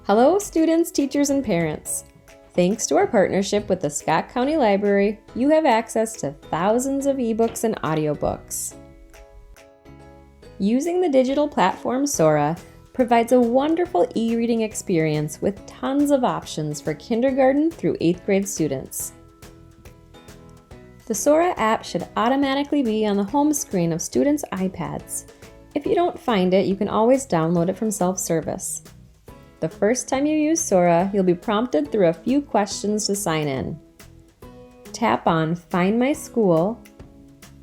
Hello students, teachers, and parents. Thanks to our partnership with the Scott County Library, you have access to thousands of ebooks and audiobooks. Using the digital platform Sora provides a wonderful e-reading experience with tons of options for kindergarten through 8th grade students. The Sora app should automatically be on the home screen of students' iPads. If you don't find it, you can always download it from self-service. The first time you use Sora, you'll be prompted through a few questions to sign in. Tap on Find My School,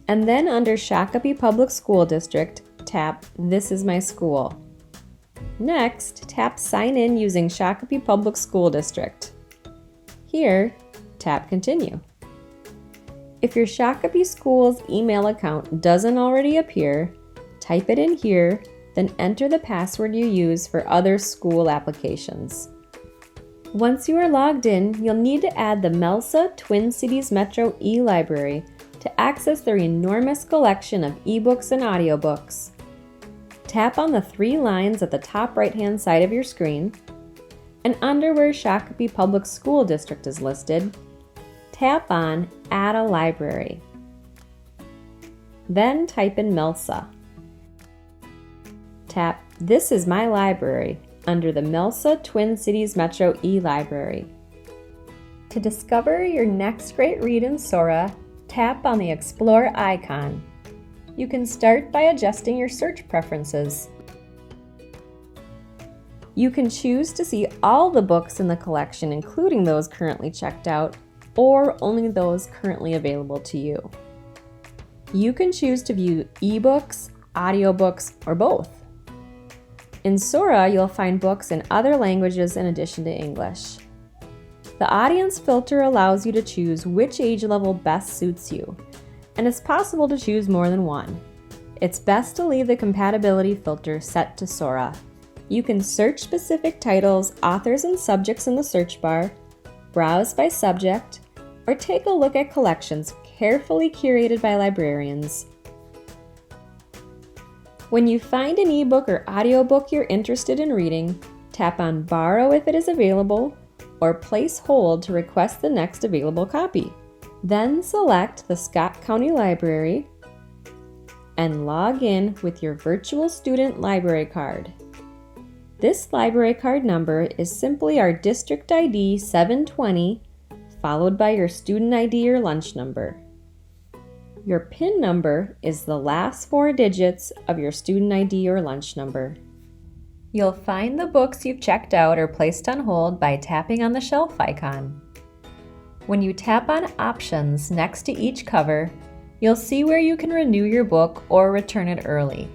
and then under Shakopee Public School District, tap This is my school. Next, tap Sign in using Shakopee Public School District. Here, tap Continue. If your Shakopee school's email account doesn't already appear, type it in here, then enter the password you use for other school applications. Once you are logged in, you'll need to add the MELSA Twin Cities Metro eLibrary to access their enormous collection of ebooks and audiobooks. Tap on the 3 lines at the top right-hand side of your screen, and under where Shakopee Public School District is listed, tap on Add a Library. Then type in MELSA. Tap This is my library under the MELSA Twin Cities Metro eLibrary. To discover your next great read in Sora, tap on the Explore icon. You can start by adjusting your search preferences. You can choose to see all the books in the collection, including those currently checked out, or only those currently available to you. You can choose to view ebooks, audiobooks, or both. In Sora, you'll find books in other languages in addition to English. The audience filter allows you to choose which age level best suits you, and it's possible to choose more than one. It's best to leave the compatibility filter set to Sora. You can search specific titles, authors, and subjects in the search bar, browse by subject, or take a look at collections carefully curated by librarians. When you find an ebook or audiobook you're interested in reading, tap on Borrow if it is available, or place hold to request the next available copy. Then select the Scott County Library and log in with your virtual student library card. This library card number is simply our district ID 720, followed by your student ID or lunch number. Your PIN number is the last 4 digits of your student ID or lunch number. You'll find the books you've checked out or placed on hold by tapping on the shelf icon. When you tap on Options next to each cover, you'll see where you can renew your book or return it early.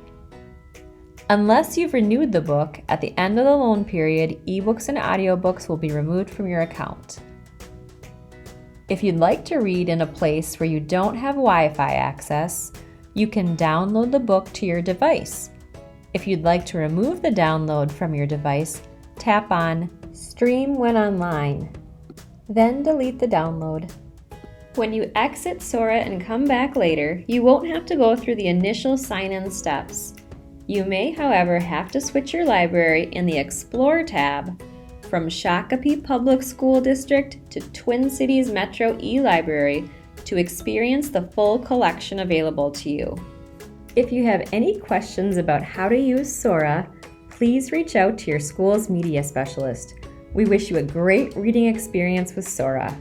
Unless you've renewed the book, at the end of the loan period, ebooks and audiobooks will be removed from your account. If you'd like to read in a place where you don't have Wi-Fi access, you can download the book to your device. If you'd like to remove the download from your device, tap on Stream when online. Then delete the download. When you exit Sora and come back later, you won't have to go through the initial sign-in steps. You may, however, have to switch your library in the Explore tab from Shakopee Public School District to Twin Cities Metro eLibrary to experience the full collection available to you. If you have any questions about how to use Sora, please reach out to your school's media specialist. We wish you a great reading experience with Sora.